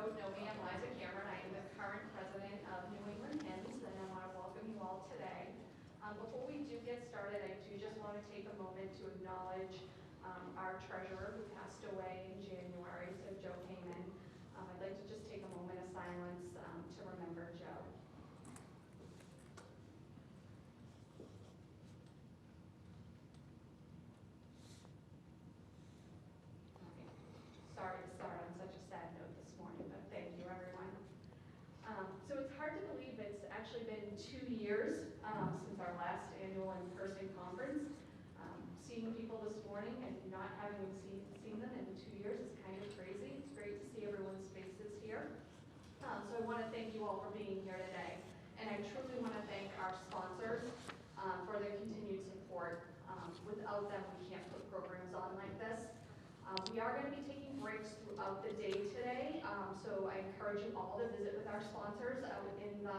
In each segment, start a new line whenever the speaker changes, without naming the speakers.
don't know me, I'm Liza Cameron. I am the current president of New England Himss, and I want to welcome you all today. Before we do get started, I do just want to take a moment to acknowledge our treasurer who passed away in January, so Joe Heyman. I'd like to just take a moment of silence to remember Joe. Sorry to start on such a sad note this morning, but thank you, everyone. So it's hard to believe it's actually been 2 years since our last annual in-person conference. Seeing people this morning and not having seen them in 2 years is kind of crazy. It's great to see everyone's faces here. So I want to thank you all for being here today. And I truly want to thank our sponsors for their continued support. Without them, we can't put programs on like this. We are going to be taking breaks throughout the day today, so I encourage you all to visit with our sponsors out in the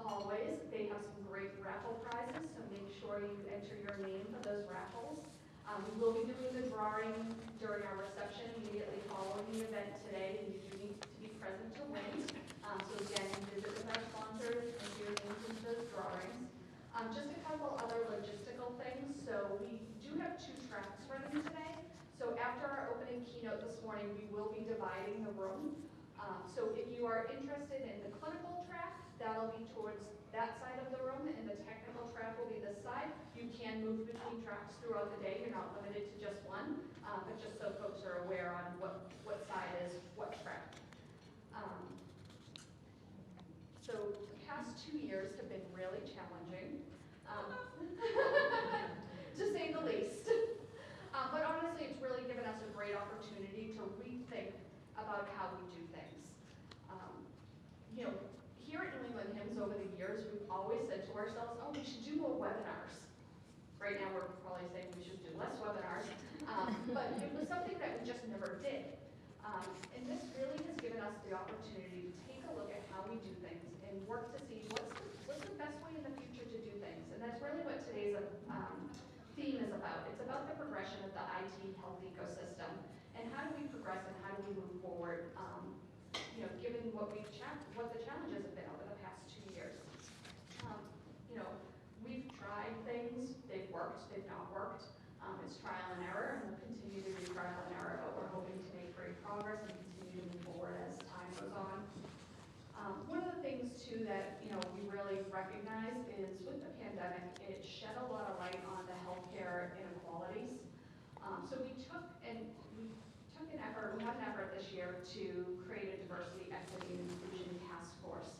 hallways. They have some great raffle prizes, so make sure you enter your name for those raffles. We will be doing the drawing during our reception immediately following the event today, and you do need to be present to win. So again, visit with our sponsors, enter your names into those drawings. Just a couple other logistical things. So we do have 2 tracks running today. So after our opening keynote this morning, we will be dividing the room. So if you are interested in the clinical track, that'll be towards that side of the room, and the technical track will be this side. You can move between tracks throughout the day. You're not limited to just one, but just so folks are aware on what side is what track. So the past 2 years have been really challenging, to say the least. But honestly, it's really given us a great opportunity to rethink about how we do things. Here at New England Himss over the years, we've always said to ourselves, oh, we should do more webinars. Right now, we're probably saying we should do less webinars. But it was something that we just never did. And this really has given us the opportunity to take a look at how we do things and work to see what's the best way in the future to do things. And that's really what today's theme is about. It's about the progression of the IT health ecosystem and how do we progress and how do we move forward, given what the challenges have been over the past 2 years. We've tried things, they've worked, they've not worked. It's trial and error, and we'll continue to do trial and error, but we're hoping to make great progress and continue to move forward as time goes on. One of the things too that we really recognize is with the pandemic, it shed a lot of light on the healthcare inequalities. So we had an effort this year to create a diversity, equity, and inclusion task force.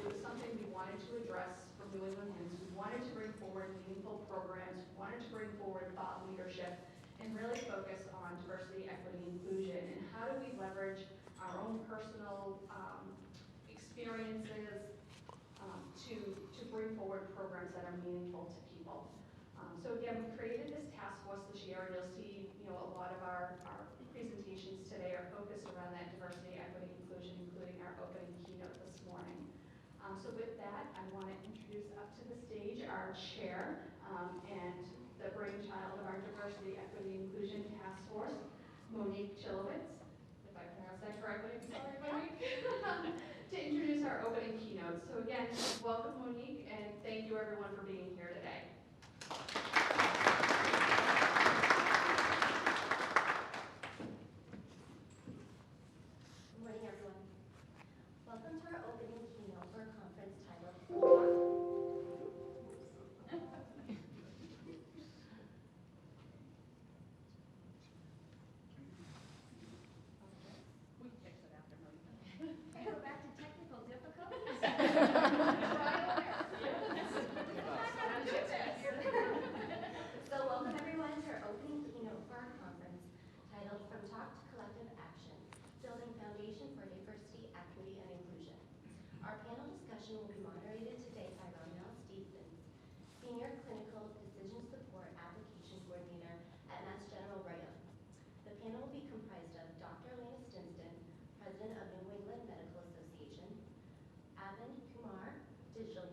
It was something we wanted to address from New England Himss. We wanted to bring forward meaningful programs, we wanted to bring forward thought leadership, and really focus on diversity, equity, inclusion, and how do we leverage our own personal experiences to bring forward programs that are meaningful to people. So again, we created this task force this year, and you'll see a lot of our presentations today are focused around that diversity, equity, inclusion, including our opening keynote this morning. So with that, I want to introduce up to the stage our chair and the brainchild of our diversity, equity, inclusion task force, Monique Chilowitz, if I pronounced that correctly, sorry Monique, to introduce our opening keynote. So again, welcome Monique, and thank you everyone for being here today.
Good morning, everyone. Welcome to our opening keynote for a conference titled
We can fix it after Monique.
Go back to technical difficulties. So welcome everyone to our opening keynote for our conference titled From Talk to Collective Action, Building Foundation for Diversity, Equity, and Inclusion. Our panel discussion will be moderated today by Ronelle, Stinson, Senior Clinical Decision Support Application Coordinator at Mass General Brigham. The panel will be comprised of Dr. Ellana Stinson, President of New England Medical Association, Arvind, Kumar, Digital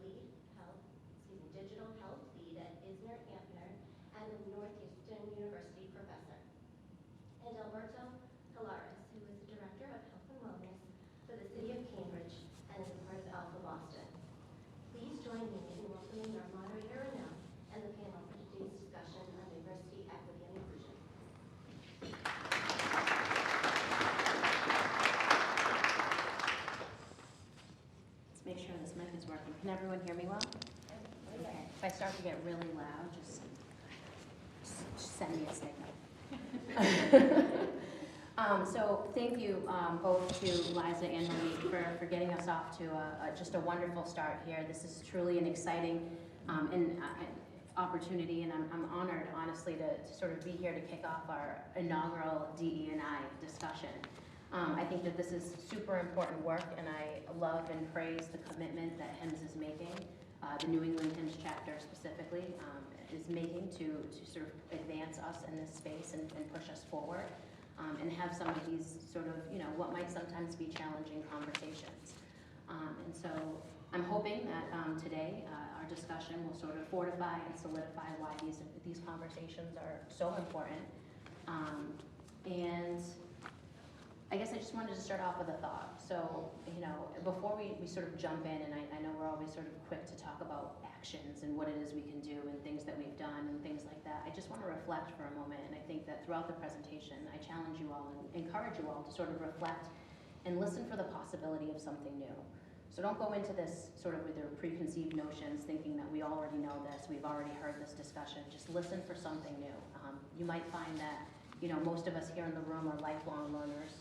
Health Lead at Eisner and the Northeastern University Professor, and Eberto, Pallares, who is the Director of Health and Wellness
everyone hear me well? Okay. If I start to get really loud, just send me a signal. So thank you both to Liza and Malik for getting us off to just a wonderful start here. This is truly an exciting opportunity, and I'm honored, honestly, to sort of be here to kick off our inaugural DE&I discussion. I think that this is super important work, and I love and praise the commitment that Himss is making, the New England Himss chapter specifically, is making to sort of advance us in this space and push us forward, and have some of these sort of, what might sometimes be challenging conversations. And so I'm hoping that today our discussion will sort of fortify and solidify why these conversations are so important. And I guess I just wanted to start off with a thought. So, before we sort of jump in, and I know we're always sort of quick to talk about actions and what it is we can do and things that we've done and things like that, I just want to reflect for a moment. And I think that throughout the presentation, I challenge you all and encourage you all to sort of reflect and listen for the possibility of something new. So don't go into this sort of with your preconceived notions, thinking that we already know this, we've already heard this discussion. Just listen for something new. You might find that, most of us here in the room are lifelong learners.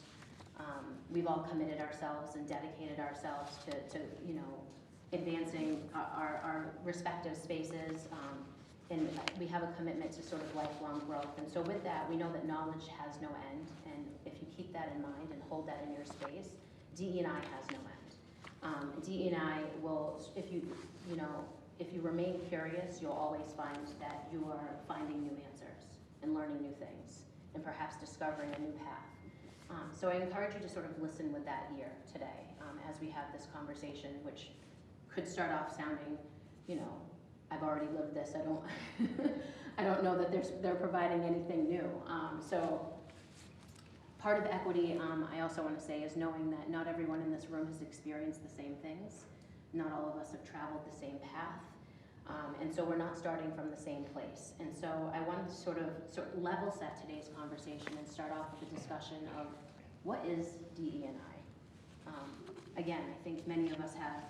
We've all committed ourselves and dedicated ourselves to advancing our respective spaces, and we have a commitment to sort of lifelong growth. And so with that, we know that knowledge has no end, and if you keep that in mind and hold that in your space, DE&I has no end. DE&I will, if you remain curious, you'll always find that you are finding new answers and learning new things, and perhaps discovering a new path. So I encourage you to sort of listen with that ear today as we have this conversation, which could start off sounding, I've already lived this. I don't know that they're providing anything new. So part of equity, I also want to say, is knowing that not everyone in this room has experienced the same things. Not all of us have traveled the same path. And so we're not starting from the same place. And so I wanted to sort of level set today's conversation and start off with a discussion of what is DE&I. Again, I think many of us have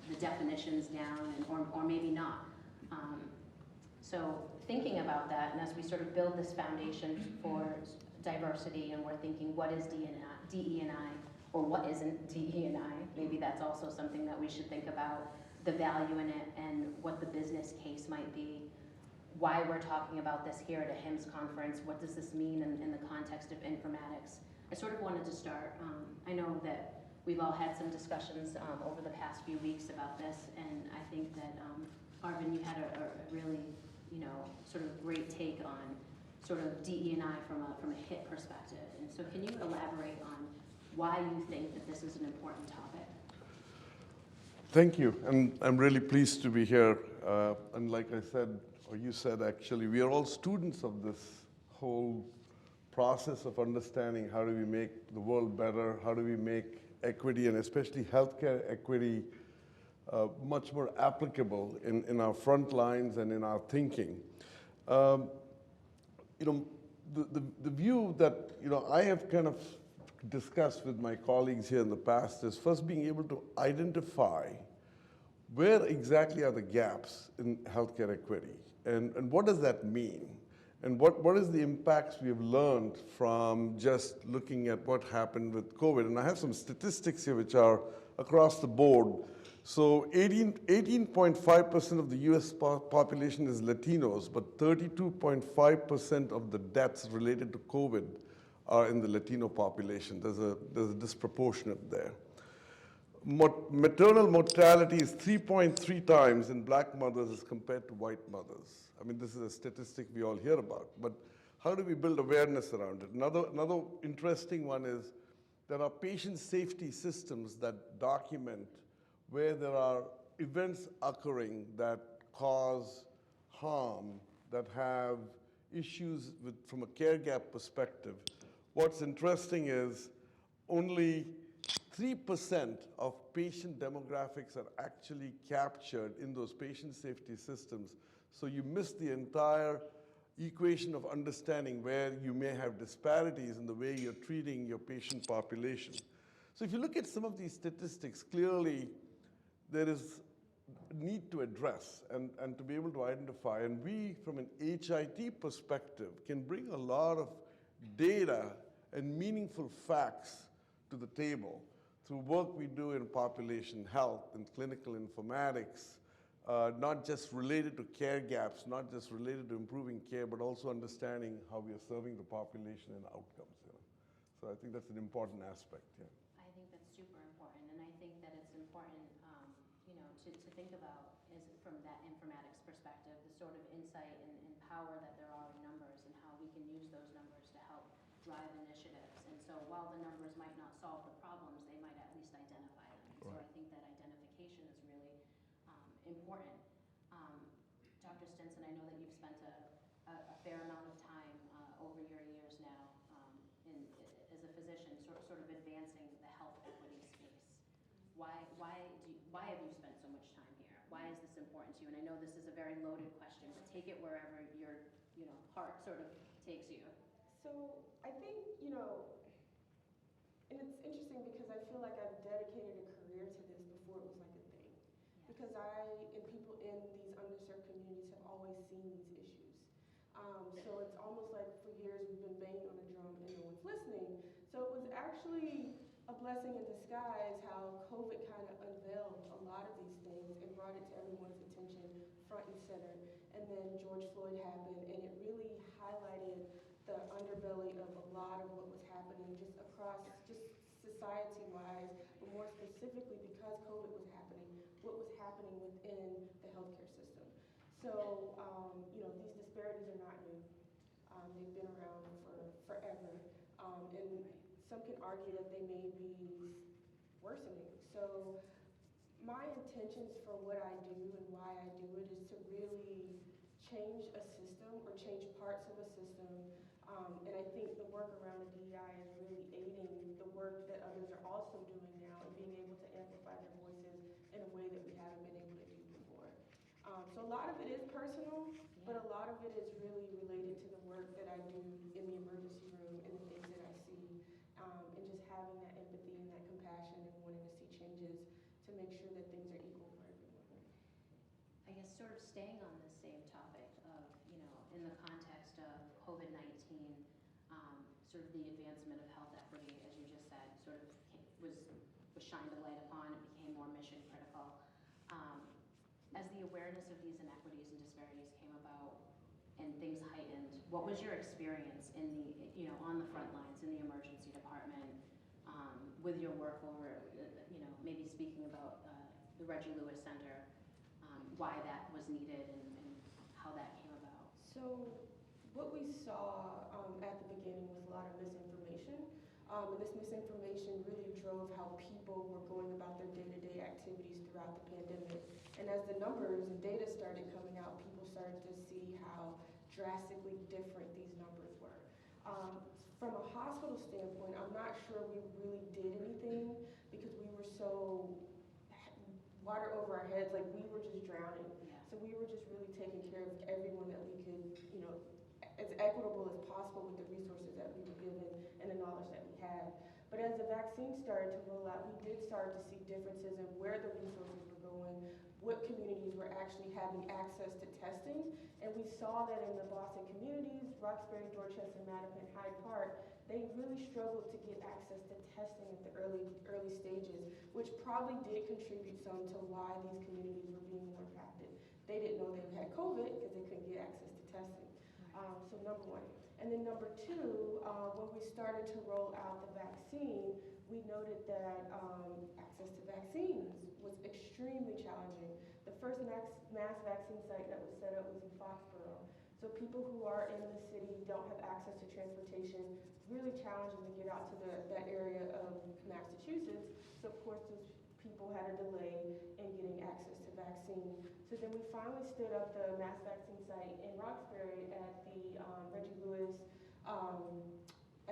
the definitions down, or maybe not. So thinking about that, and as we sort of build this foundation for diversity, and we're thinking, what is DE&I, or what isn't DE&I? Maybe that's also something that we should think about, the value in it, and what the business case might be, why we're talking about this here at a Himss conference, what does this mean in the context of informatics. I sort of wanted to start, I know that we've all had some discussions over the past few weeks about this, and I think that Arvind, you had a really, sort of great take on sort of DE&I from a HIT perspective. And so can you elaborate on why you think that this is an important topic?
Thank you, and I'm really pleased to be here. And like I said, or you said actually, we are all students of this whole process of understanding how do we make the world better, how do we make equity, and especially healthcare equity, much more applicable in our front lines and in our thinking. The view that I have kind of discussed with my colleagues here in the past is first being able to identify where exactly are the gaps in healthcare equity, and what does that mean, and what is the impacts we have learned from just looking at what happened with COVID. And I have some statistics here which are across the board. So 18.5% of the US population is Latinos, but 32.5% of the deaths related to COVID are in the Latino population. There's a disproportionate there. Maternal mortality is 3.3 times in black mothers as compared to white mothers. I mean, this is a statistic we all hear about, but how do we build awareness around it? Another interesting one is there are patient safety systems that document where there are events occurring that cause harm, that have issues from a care gap perspective. What's interesting is only 3% of patient demographics are actually captured in those patient safety systems. So you miss the entire equation of understanding where you may have disparities in the way you're treating your patient population. So if you look at some of these statistics, clearly there is need to address and to be able to identify. And we, from an HIT perspective, can bring a lot of data and meaningful facts to the table through work we do in population health and clinical informatics, not just related to care gaps, not just related to improving care, but also understanding how we are serving the population and outcomes. So I think that's an important aspect. Yeah.
I think that's super important, and I think that it's important, to think about is from that informatics perspective, the sort of insight and power that there are in numbers and how we can use those numbers to help drive initiatives. And so while the numbers might not solve the problems, they might at least identify them. And so I think that identification is really important. Dr. Stinson, I know that you've spent a fair amount of time over your years now as a physician, sort of advancing the health equity space. Why have you spent so much time here? Why is this important to you? And I know this is a very loaded question, but take it wherever your heart sort of takes you.
So I think, and it's interesting because I feel like I've dedicated a career to this before it was like a thing.
Yes.
Because I and people in these underserved communities have always seen these issues. So it's almost like for years we've been banging on a drum and no one's listening. So it was actually a blessing in disguise how COVID kind of unveiled a lot of these things and brought it to everyone's attention front and center. And then George Floyd happened, and it really highlighted the underbelly of a lot of what was happening just across, just society-wise, but more specifically because COVID was happening, what was happening within the healthcare system. So, these disparities are not new. They've been around for forever. And some can argue that they may be worsening. So my intentions for what I do and why I do it is to really change a system or change parts of a system. And I think the work around the DEI is really aiding the work that others are also doing now and being able to amplify their voices in a way that we haven't been able to do before. So a lot of it is personal, but a lot of it is really related to the work that I do in the emergency room and the things that I see, and just having that empathy and that compassion and wanting to see changes to make sure that things are equal for everyone.
I guess sort of staying on this same topic of, in the context of COVID-19, sort of the advancement of health equity, as you just said, sort of was shined a light upon, it became more mission critical. As the awareness of these inequities and disparities came about and things heightened, what was your experience in on the front lines, in the emergency department, with your work over, maybe speaking about the Reggie Lewis Center, why that was needed and how that came about?
So what we saw at the beginning was a lot of misinformation. And this misinformation really drove how people were going about their day-to-day activities throughout the pandemic. And as the numbers and data started coming out, people started to see how drastically different these numbers were. From a hospital standpoint, I'm not sure we really did anything because we were so water over our heads, like we were just drowning.
Yeah.
So we were just really taking care of everyone that we could, as equitable as possible with the resources that we were given and the knowledge that we had. But as the vaccine started to roll out, we did start to see differences in where the resources were going, what communities were actually having access to testing. And we saw that in the Boston communities, Roxbury, Dorchester, Mattapan, Hyde Park, they really struggled to get access to testing at the early stages, which probably did contribute some to why these communities were being more impacted. They didn't know they had COVID because they couldn't get access to testing. So number one. And then number two, when we started to roll out the vaccine, we noted that access to vaccines was extremely challenging. The first mass vaccine site that was set up was in Foxborough. So people who are in the city don't have access to transportation. It's really challenging to get out to that area of Massachusetts. So of course those people had a delay in getting access to vaccine. So then we finally stood up the mass vaccine site in Roxbury at the Reggie Lewis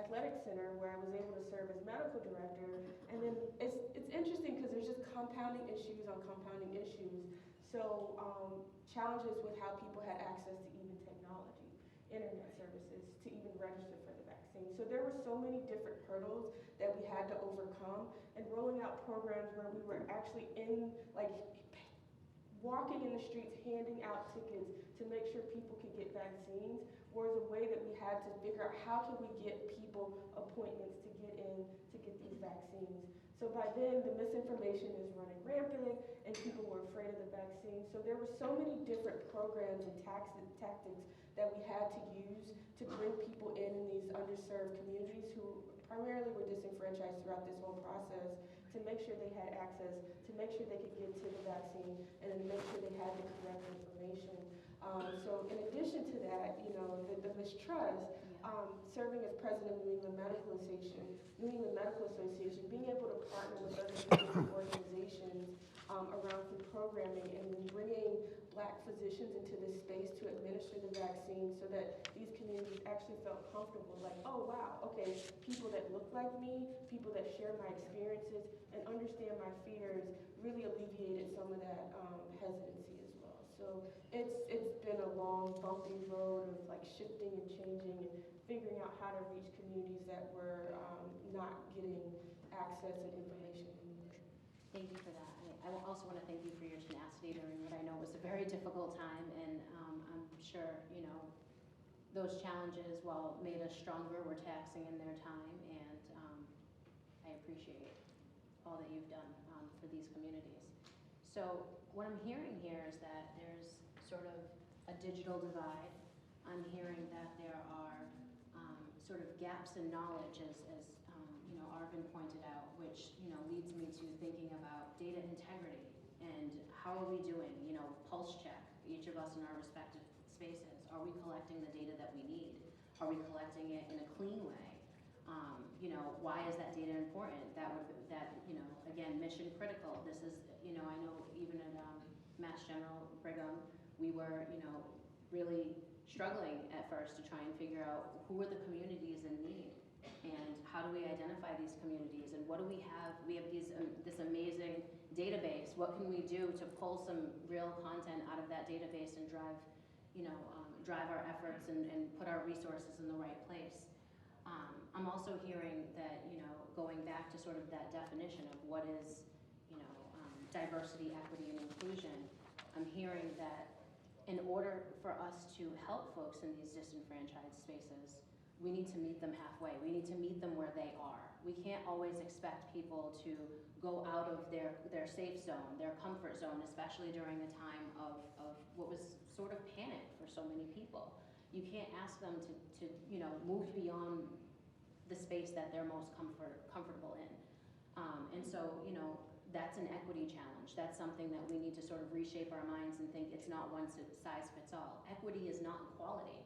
Athletic Center, where I was able to serve as medical director. And then it's interesting because there's just compounding issues on compounding issues. So challenges with how people had access to even technology, internet services, to even register for the vaccine. So there were so many different hurdles that we had to overcome, and rolling out programs where we were actually in, like, walking in the streets, handing out tickets to make sure people could get vaccines was a way that we had to figure out how can we get people appointments to get in to get these vaccines. So by then, the misinformation is running rampant, and people were afraid of the vaccine. So there were so many different programs and tactics that we had to use to bring people in these underserved communities who primarily were disenfranchised throughout this whole process, to make sure they had access, to make sure they could get to the vaccine, and then make sure they had the correct information. So in addition to that, you know, the mistrust, serving as president of New England Medical Association, being able to partner with other community organizations around food programming, and then bringing Black physicians into this space to administer the vaccine so that these communities actually felt comfortable, like, oh wow, okay, people that look like me, people that share my experiences and understand my fears really alleviated some of that hesitancy as well. So it's been a long, bumpy road of like shifting and changing and figuring out how to reach communities that were not getting access and information.
Thank you for that. I also want to thank you for your tenacity during what I know was a very difficult time, and I'm sure, you know, those challenges, while made us stronger, were taxing in their time, and I appreciate all that you've done for these communities. So what I'm hearing here is that there's sort of a digital divide. I'm hearing that there are sort of gaps in knowledge, as you know, Arvind pointed out, which, you know, leads me to thinking about data integrity and how are we doing, you know, pulse check, each of us in our respective spaces. Are we collecting the data that we need? Are we collecting it in a clean way? You know, why is that data important? You know, again, mission critical. This is, you know, I know even at Mass General, Brigham, we were, you know, really struggling at first to try and figure out who are the communities in need and how do we identify these communities and what do we have? We have this amazing database. What can we do to pull some real content out of that database and drive, you know, drive our efforts and put our resources in the right place? I'm also hearing that, you know, going back to sort of that definition of what is, you know, diversity, equity, and inclusion, I'm hearing that in order for us to help folks in these disenfranchised spaces, we need to meet them halfway. We need to meet them where they are. We can't always expect people to go out of their safe zone, their comfort zone, especially during a time of what was sort of panic for so many people. You can't ask them to you know, move beyond the space that they're most comfortable in. And so, you know, that's an equity challenge. That's something that we need to sort of reshape our minds and think it's not one size fits all. Equity is not equality.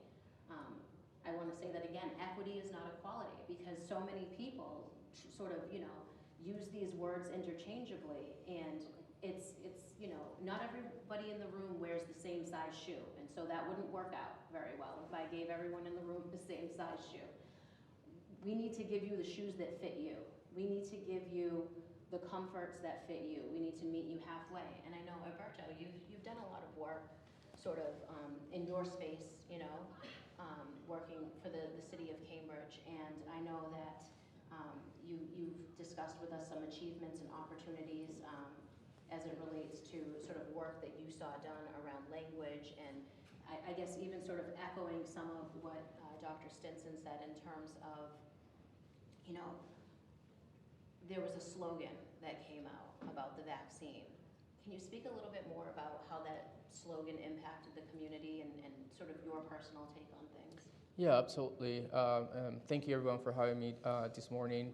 I want to say that again, equity is not equality, because so many people sort of, you know, use these words interchangeably, and it's you know, not everybody in the room wears the same size shoe, and so that wouldn't work out very well if I gave everyone in the room the same size shoe. We need to give you the shoes that fit you. We need to give you the comforts that fit you. We need to meet you halfway. And I know, Eberto, you've done a lot of work sort of in your space, you know, working for the city of Cambridge. And I know that you've discussed with us some achievements and opportunities as it relates to sort of work that you saw done around language, and I guess even sort of echoing some of what Dr. Stinson said in terms of, you know, there was a slogan that came out about the vaccine. Can you speak a little bit more about how that slogan impacted the community and sort of your personal take on things?
Yeah, absolutely. Thank you everyone for having me this morning.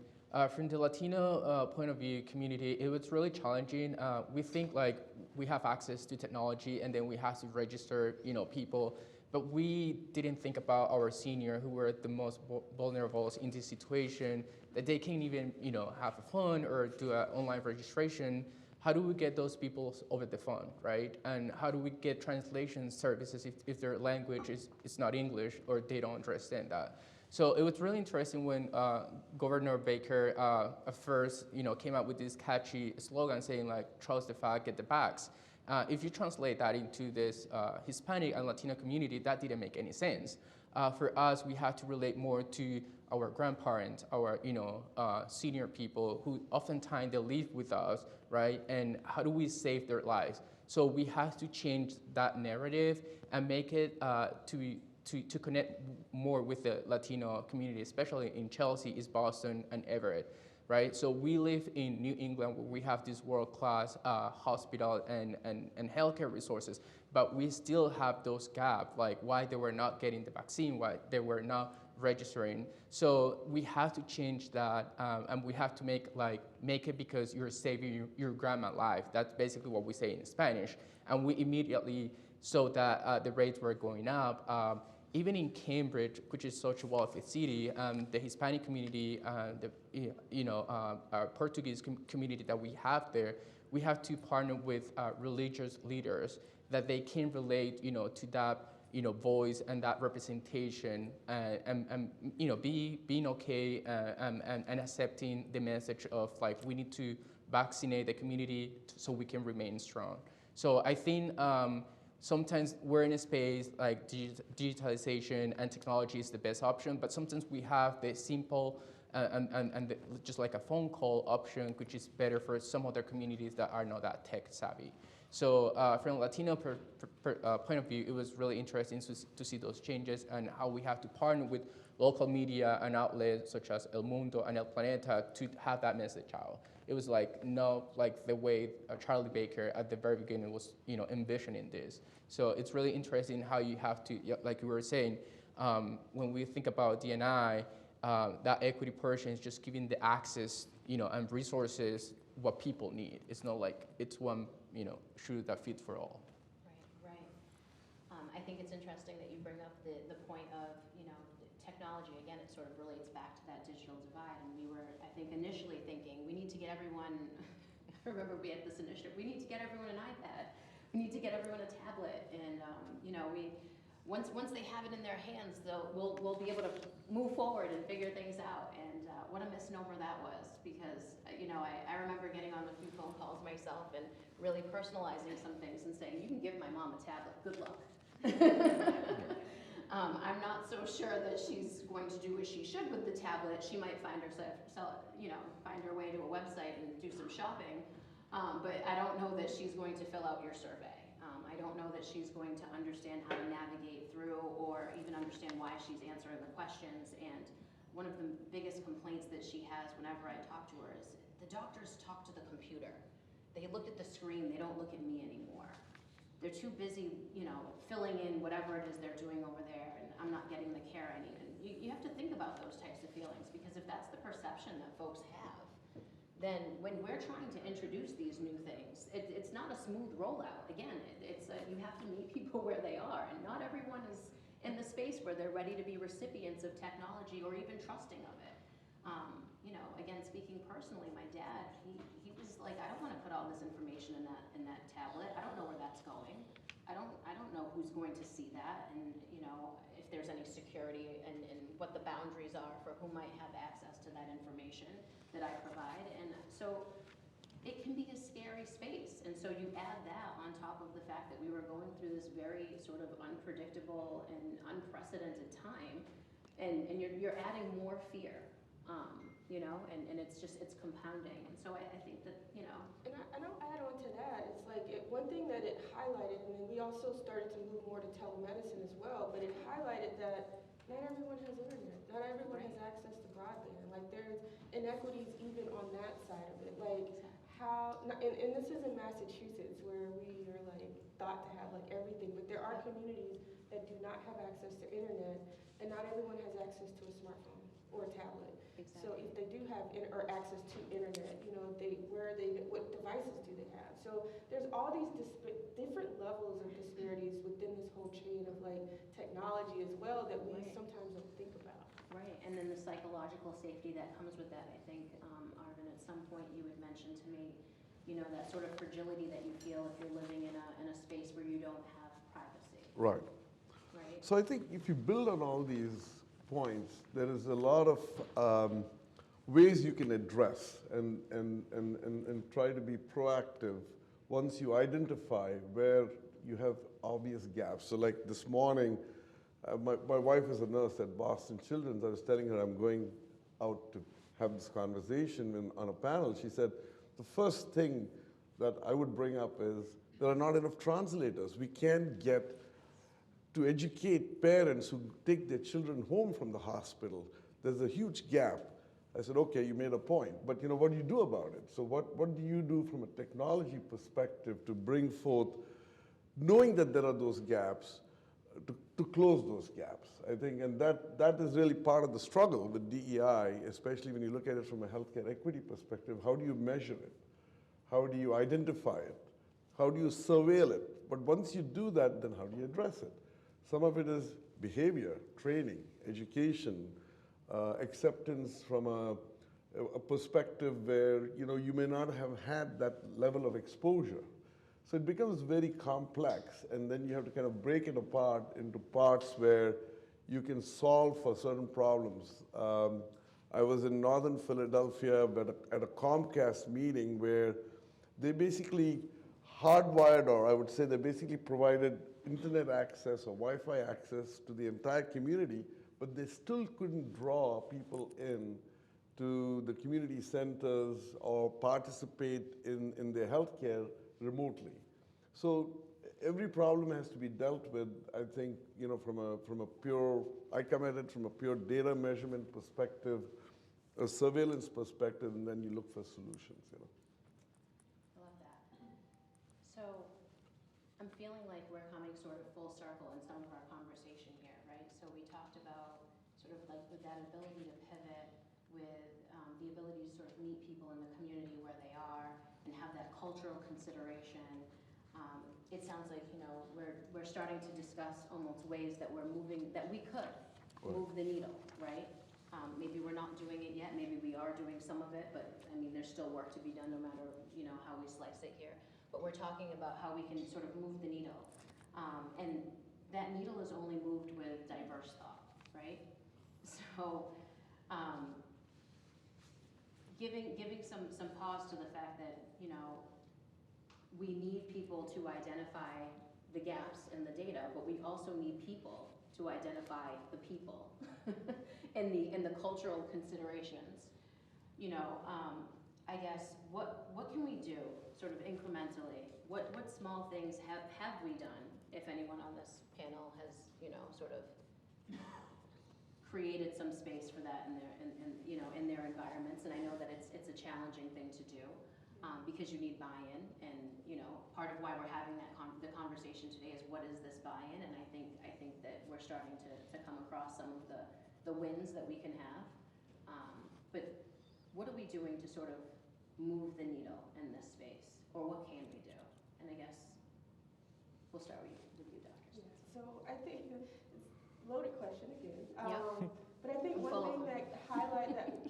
From the Latino point of view community, it was really challenging. We think like we have access to technology and then we have to register, you know, people, but we didn't think about our senior who were the most vulnerable in this situation, that they can't even, you know, have a phone or do an online registration. How do we get those people over the phone, right? And how do we get translation services if their language is not English or they don't understand that? So it was really interesting when Governor Baker at first, you know, came up with this catchy slogan saying like, trust the fact, get the facts. If you translate that into this Hispanic and Latino community, that didn't make any sense. For us, we had to relate more to our grandparents, our senior people who oftentimes they live with us, right? And how do we save their lives? So we have to change that narrative and make it to connect more with the Latino community, especially in Chelsea, East Boston, and Everett, right? So we live in New England where we have this world-class hospital and healthcare resources, but we still have those gaps, like why they were not getting the vaccine, why they were not registering. So we have to change that, and we have to make it because you're saving your grandma's life. That's basically what we say in Spanish. And we immediately saw that the rates were going up. Even in Cambridge, which is such a wealthy city, the Hispanic community, our Portuguese community that we have there, we have to partner with religious leaders that they can relate, to that, voice and that representation, and being okay and accepting the message of we need to vaccinate the community so we can remain strong. So I think sometimes we're in a space like digitalization and technology is the best option, but sometimes we have the simple just like a phone call option, which is better for some other communities that are not that tech savvy. So from a Latino point of view, it was really interesting to see those changes and how we have to partner with local media and outlets such as El Mundo and El Planeta to have that message out. It was the way Charlie Baker at the very beginning was, envisioning this. So it's really interesting how you have to, like you were saying, when we think about DE&I, that equity portion is just giving the access, and resources what people need. It's not like it's one, shoe that fits for all.
Right. I think it's interesting that you bring up the point of, technology. Again, it sort of relates back to that digital divide. And we were, I think, initially thinking we need to get everyone, I remember we had this initiative, we need to get everyone an iPad. We need to get everyone a tablet. And, once they have it in their hands, we'll be able to move forward and figure things out. And what a misnomer that was, because, I remember getting on a few phone calls myself and really personalizing some things and saying, you can give my mom a tablet, good luck. I'm not so sure that she's going to do what she should with the tablet. She might find herself, find her way to a website and do some shopping, but I don't know that she's going to fill out your survey. I don't know that she's going to understand how to navigate through or even understand why she's answering the questions. And one of the biggest complaints that she has whenever I talk to her is, the doctors talk to the computer. They look at the screen, they don't look at me anymore. They're too busy, filling in whatever it is they're doing over there, and I'm not getting the care I need. And you have to think about those types of feelings, because if that's the perception that folks have, then when we're trying to introduce these new things, it's not a smooth rollout. Again, you have to meet people where they are, and not everyone is in the space where they're ready to be recipients of technology or even trusting of it. Again, speaking personally, my dad, he was like, I don't want to put all this information in that tablet. I don't know where that's going. I don't know who's going to see that, and if there's any security and what the boundaries are for who might have access to that information that I provide. And so it can be a scary space. And so you add that on top of the fact that we were going through this very sort of unpredictable and unprecedented time, and you're adding more fear. And it's compounding. And so I think that,
And I'll add on to that. It's like one thing that it highlighted, and then we also started to move more to telemedicine as well, but it highlighted that not everyone has internet. Not everyone has access to broadband. Like, there's inequities even on that side of it. Like, and this is in Massachusetts, where we are thought to have everything, but there are communities that do not have access to internet, and not everyone has access to a smartphone or a tablet.
Exactly.
So if they do have or access to internet, what devices do they have? So there's all these different levels of disparities within this whole chain of technology as well that we sometimes don't think about.
Right, and then the psychological safety that comes with that. I think, Arvind, at some point you had mentioned to me, that sort of fragility that you feel if you're living in a space where you don't have privacy.
Right.
Right.
So I think if you build on all these points, there is a lot of ways you can address and try to be proactive once you identify where you have obvious gaps. So like this morning, My wife is a nurse at Boston Children's. I was telling her I'm going out to have this conversation on a panel. She said, the first thing that I would bring up is there are not enough translators. We can't get to educate parents who take their children home from the hospital. There's a huge gap. I said, okay, you made a point, but what do you do about it? So what do you do from a technology perspective to bring forth, knowing that there are those gaps, to close those gaps? I think, and that is really part of the struggle with DEI, especially when you look at it from a healthcare equity perspective. How do you measure it? How do you identify it? How do you surveil it? But once you do that, then how do you address it? Some of it is behavior, training, education, acceptance from a perspective where you may not have had that level of exposure. So it becomes very complex, and then you have to kind of break it apart into parts where you can solve for certain problems. I was in northern Philadelphia at a Comcast meeting where they basically hardwired, or I would say they basically provided internet access or Wi-Fi access to the entire community, but they still couldn't draw people in to the community centers or participate in their healthcare remotely. So every problem has to be dealt with, I think, from a pure, I come at it from a pure data measurement perspective, a surveillance perspective, and then you look for solutions.
I love that. So I'm feeling like we're coming sort of full circle in some of our conversation here, right? So we talked about sort of like with that ability to pivot, with the ability to sort of meet people in the community where they are and have that cultural consideration. It sounds like, we're starting to discuss almost ways that we're moving, that we could move the needle, right? Maybe we're not doing it yet, maybe we are doing some of it, but I mean, there's still work to be done no matter, how we slice it here. But we're talking about how we can sort of move the needle. And that needle is only moved with diverse thought, right? So giving some pause to the fact that, we need people to identify the gaps in the data, but we also need people to identify the people and the cultural considerations. I guess what can we do sort of incrementally? What small things have we done, if anyone on this panel has sort of created some space for that in their environments? And I know that it's a challenging thing to do. Because you need buy-in, and part of why we're having the conversation today is what is this buy-in, and I think that we're starting to come across some of the wins that we can have. But what are we doing to sort of move the needle in this space, or what can we do? And I guess we'll start with you, Dr. Stinson.
Yeah, so I think it's a loaded question again.
Yep.
But I think one thing that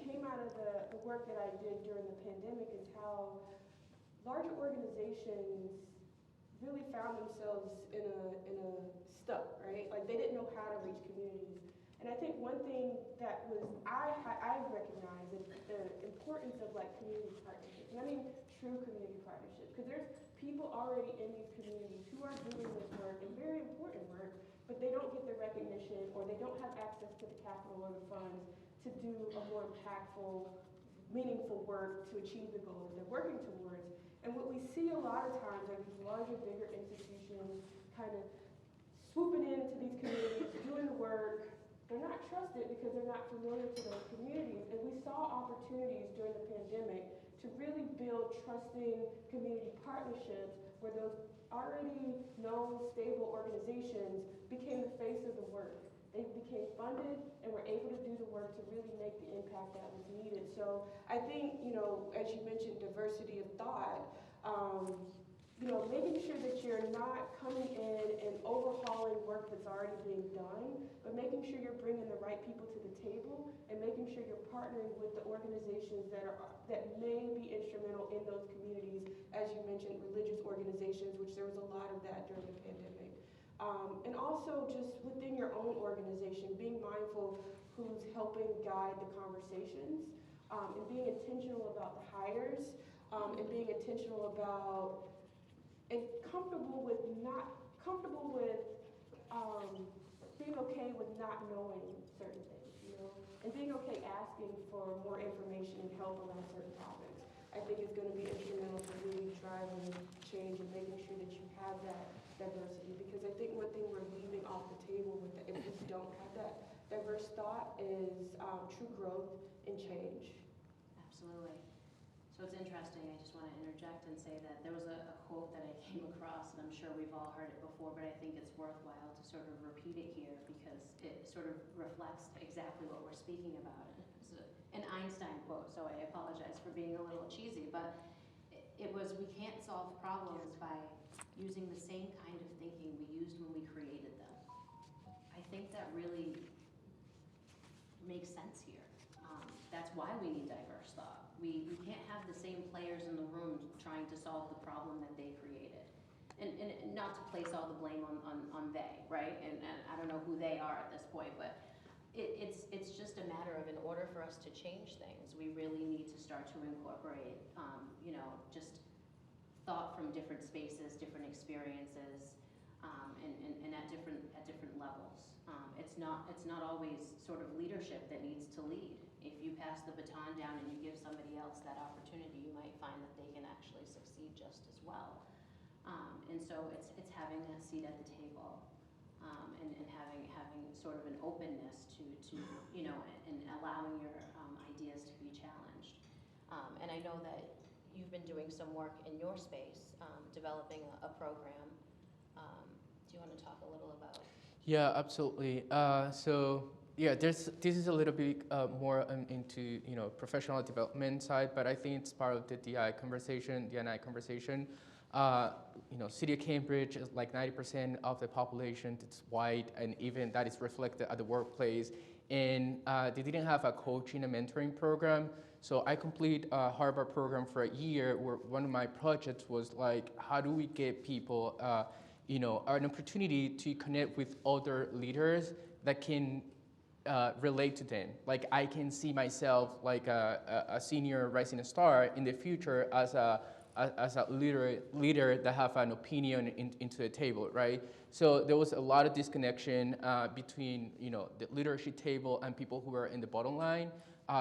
came out of the work that I did during the pandemic is how larger organizations really found themselves in a stuck, right? Like they didn't know how to reach communities. And I think one thing that I recognized is the importance of like community partnerships. And I mean true community partnerships, because there's people already in these communities who are doing this work, and very important work, but they don't get the recognition, or they don't have access to the capital or the funds to do a more impactful, meaningful work to achieve the goals that they're working towards. And what we see a lot of times are these larger, bigger institutions kind of swooping into these communities, doing the work. They're not trusted because they're not familiar to those communities. And we saw opportunities during the pandemic to really build trusting community partnerships where those already known, stable organizations became the face of the work. They became funded and were able to do the work to really make the impact that was needed. So I think, as you mentioned, diversity of thought, making sure that you're not coming in and overhauling work that's already being done, but making sure you're bringing the right people to the table and making sure you're partnering with the organizations that may be instrumental in those communities. As you mentioned, religious organizations, which there was a lot of that during the pandemic. And also just within your own organization, being mindful who's helping guide the conversations, and being intentional about the hires, and being intentional about comfortable with being okay with not knowing certain things, you know, and being okay asking for more information and help around certain topics, I think is going to be instrumental to really driving change and making sure that you have that diversity. Because I think one thing we're leaving off the table with if we don't have that diverse thought is true growth and change.
Absolutely. So it's interesting, I just want to interject and say that there was a quote that I came across, and I'm sure we've all heard it before, but I think it's worthwhile to sort of repeat it here because it sort of reflects exactly what we're speaking about. It's an Einstein quote, so I apologize for being a little cheesy, but it was, we can't solve problems by using the same kind of thinking we used when we created them. I think that really makes sense here. That's why we need diverse thought. We can't have the same players in the room trying to solve the problem that they created. And not to place all the blame on they, right? And I don't know who they are at this point, but it's just a matter of, in order for us to change things, we really need to start to incorporate, just thought from different spaces, different experiences, and at different levels. It's not always sort of leadership that needs to lead. If you pass the baton down and you give somebody else that opportunity, you might find that they can actually succeed just as well. And so it's having a seat at the table, and having sort of an openness to and allowing your ideas to be challenged. And I know that you've been doing some work in your space, developing a program. Do you want to talk a little about?
Yeah, absolutely. Yeah, this is a little bit more into professional development side, but I think it's part of the DI conversation, DE&I conversation. City of Cambridge is like 90% of the population that's white, and even that is reflected at the workplace. And they didn't have a coaching and mentoring program. So I complete a Harvard program for a year where one of my projects was like, how do we get people, an opportunity to connect with other leaders that can relate to them. Like I can see myself like a senior rising star in the future as a leader that have an opinion into the table, right? So there was a lot of disconnection between the leadership table and people who are in the bottom line.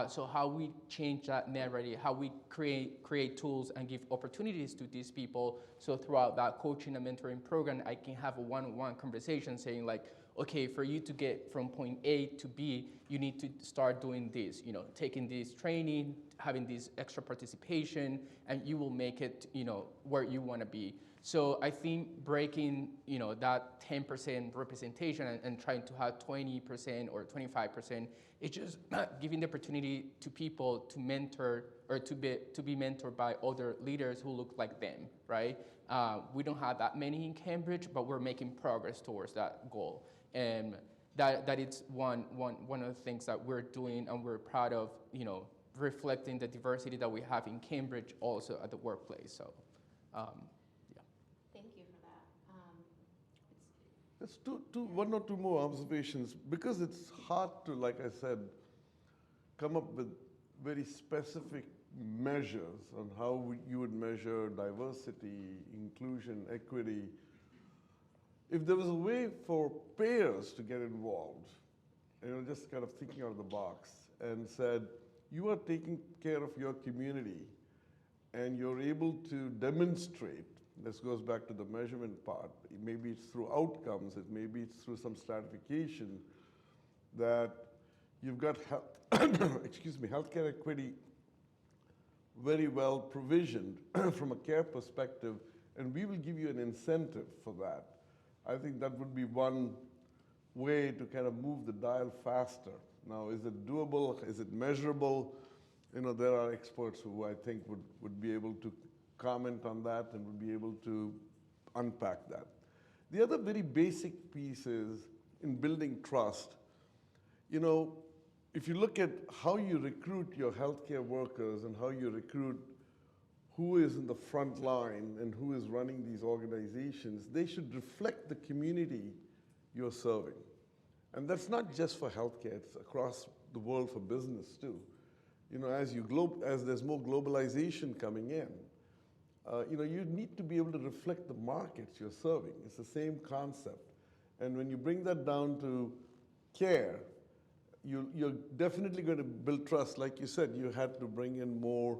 So how we change that narrative, how we create tools and give opportunities to these people. So throughout that coaching and mentoring program, I can have a one-on-one conversation saying like, okay, for you to get from point A to B, you need to start doing this, taking this training, having this extra participation, and you will make it, where you want to be. So I think breaking, that 10% representation and trying to have 20% or 25%, it's just giving the opportunity to people to mentor or to be mentored by other leaders who look like them, right? We don't have that many in Cambridge, but we're making progress towards that goal. And that is one of the things that we're doing, and we're proud of, reflecting the diversity that we have in Cambridge also at the workplace. So, yeah.
Thank you for that.
Let's do one or two more observations, because it's hard to, like I said, come up with very specific measures on how you would measure diversity, inclusion, equity. If there was a way for payers to get involved, just kind of thinking out of the box, and said, you are taking care of your community, and you're able to demonstrate, this goes back to the measurement part, maybe it's through outcomes, maybe it's through some stratification, that you've got, healthcare equity very well provisioned from a care perspective, and we will give you an incentive for that. I think that would be one way to kind of move the dial faster. Now, is it doable? Is it measurable? There are experts who I think would be able to comment on that and would be able to unpack that. The other very basic piece is in building trust. If you look at how you recruit your healthcare workers and how you recruit who is in the front line and who is running these organizations, they should reflect the community you're serving. And that's not just for healthcare, it's across the world for business too. As there's more globalization coming in, you need to be able to reflect the markets you're serving. It's the same concept. And when you bring that down to care, you're definitely going to build trust. Like you said, you had to bring in more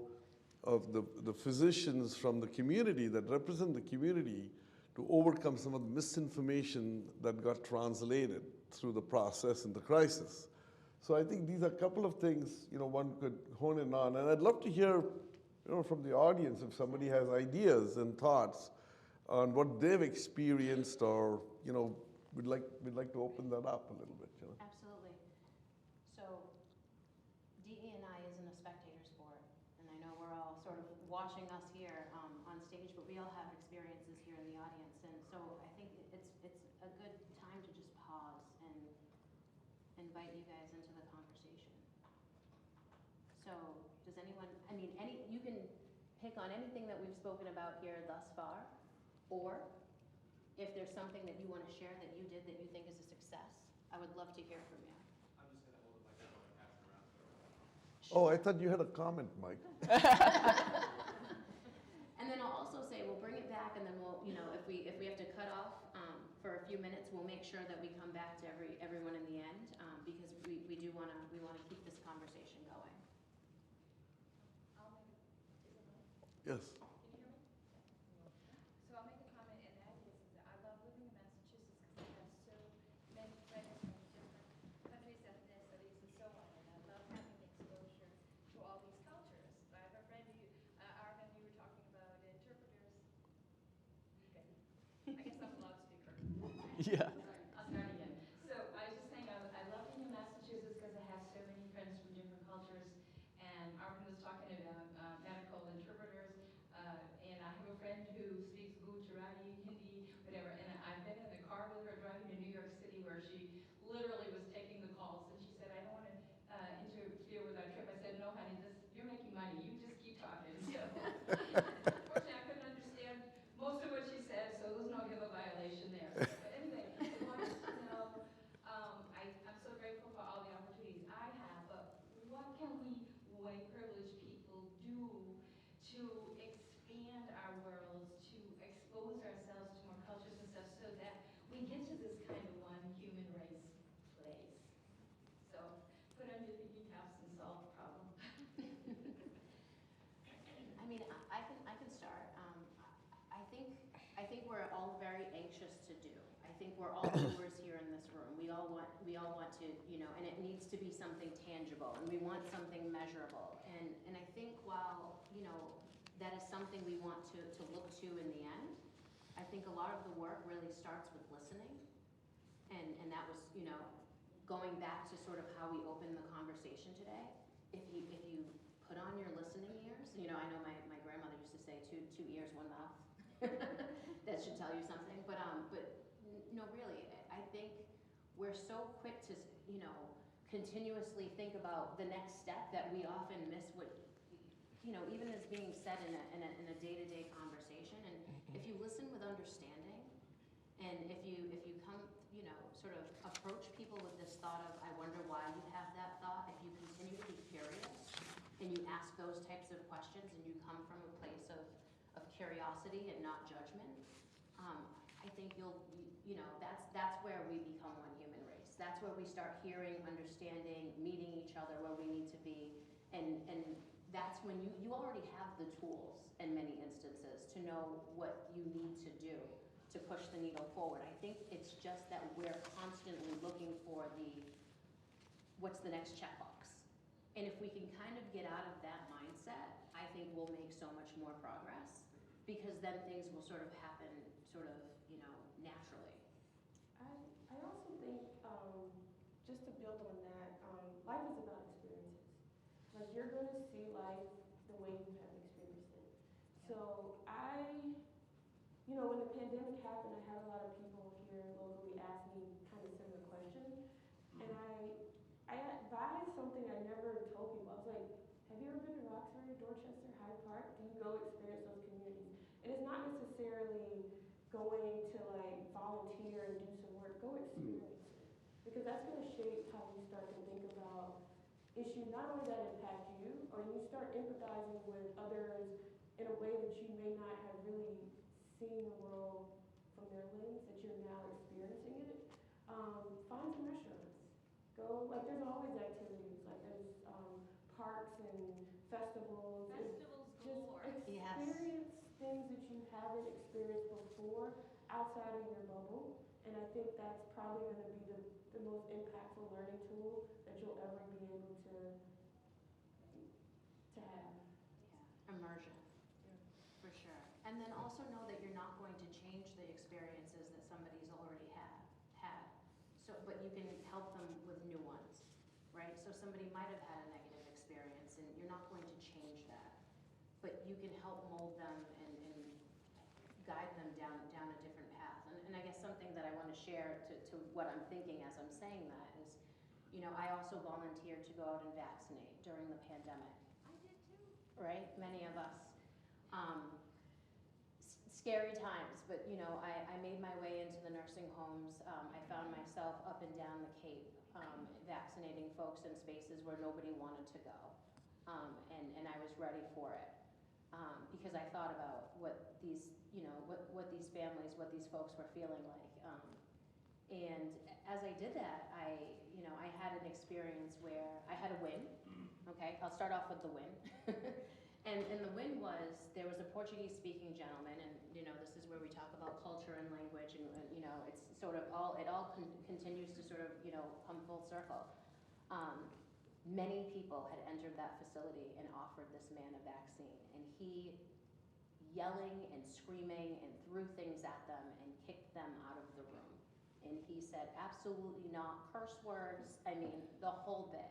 of the physicians from the community that represent the community to overcome some of the misinformation that got translated through the process and the crisis. So I think these are a couple of things, one could hone in on. And I'd love to hear, from the audience if somebody has ideas and thoughts on what they've experienced, or, we'd like to open that up a little bit,
Absolutely. So DE&I isn't a spectator sport, and I know we're all sort of watching us here on stage, but we all have experiences here in the audience, and so I think it's a good time to just pause and invite you guys into the conversation. So does anyone, you can pick on anything that we've spoken about here thus far, or if there's something that you want to share that you did that you think is a success, I would love to hear from you.
I'm just going to hold the microphone and pass it around.
Oh, I thought you had a comment, Mike.
And then I'll also say, we'll bring it back, and then we'll, if we have to cut off for a few minutes, we'll make sure that we come back to everyone in the end, because we do want to keep this conversation going.
Yes.
Can you hear me? So I'll make a comment, and that is that I love living in Massachusetts because I have so many friends from different countries, ethnicities, and so on. And I love having exposure to all these cultures. I have a friend Arvind, you were talking about interpreters. Okay. I guess I'm a loudspeaker.
Yeah.
Sorry, I'll start again. So I was just saying, I love being in Massachusetts because I have so many friends from different cultures. And Arvind was talking about medical interpreters. And I have a friend who speaks Gujarati, Hindi, whatever. And I've been in the car with her driving to New York City where she literally was taking the calls. And she said, I don't want to interfere with our trip. I said, no, honey, you're making money. You just keep talking. So unfortunately, I couldn't understand most of what she said, so there was no HIPAA violation there. But anyway, I wanted to know, I'm so grateful for all the opportunities I have, but what can we white privileged people do to expand our worlds, to expose ourselves to more cultures and stuff so that we get to this kind of one human race place? So put on your thinking caps and solve the problem.
I can start. I think we're all very anxious to do. I think we're all doers here in this room. We all want to, and it needs to be something tangible, and we want something measurable. And I think while, that is something we want to look to in the end, I think a lot of the work really starts with listening. And that was, going back to sort of how we opened the conversation today. If you put on your listening ears, I know my grandmother used to say two ears, one mouth. That should tell you something. But no, really, I think we're so quick to, continuously think about the next step that we often miss what, even as being said in a day-to-day conversation. And if you listen with understanding, and if you come, sort of approach people with this thought of, I wonder why you have that thought, if you continue to be curious, and you ask those types of questions, and you come from a place of curiosity and not judgment, I think that's where we become one human race. That's where we start hearing, understanding, meeting each other where we need to be, and that's when you already have the tools in many instances to know what you need to do to push the needle forward. I think it's just that we're constantly looking for what's the next checkbox. And if we can kind of get out of that mindset, I think we'll make so much more progress, because then things will sort of happen naturally.
I also think, just to build on that, life is about experiences. Like, you're going to see life the way you have experienced it. So when the pandemic happened, I had a lot of people here locally ask me kind of similar question. And I advised something I never told people. I was like, have you ever been to Roxbury, Dorchester, Hyde Park? Do you go experience those communities? And it's not necessarily going to volunteer and do some work. Go experience it. Because that's going to shape how you start to think about issues not only that impact you, or you start empathizing with others in a way that you may not have really seen the world from their lens, that you're now experiencing it. Find some restaurants. Go, like, there's always activities, like there's parks and festivals.
Festivals
Just
galore.
Yes.
experience things that you haven't experienced before outside of your bubble. And I think that's probably going to be the most impactful learning tool that you'll ever be able to have.
Yeah. Immersion, for sure. And then also know that you're not going to change the experiences that somebody's already had. So, but you can help them with new ones, right? So somebody might have had a negative experience, and you're not going to change that, but you can help mold them and guide them down a different path. And I guess something that I want to share to what I'm thinking as I'm saying that is, you know, I also volunteered to go out and vaccinate during the pandemic.
I did too.
Right? Many of us. Scary times, but you know, I made my way into the nursing homes. I found myself up and down the Cape, vaccinating folks in spaces where nobody wanted to go. And I was ready for it. Because I thought about what these, you know, what these families, what these folks were feeling like. And as I did that, I had an experience where I had a win. Okay, I'll start off with the win. And the win was, there was a Portuguese-speaking gentleman, and you know, this is where we talk about culture and language, and you know, it's sort of it all continues to sort of, you know, come full circle. Many people had entered that facility and offered this man a vaccine, and he, yelling and screaming and threw things at them and kicked them out of the room. And he said, absolutely not, curse words, I mean, the whole bit.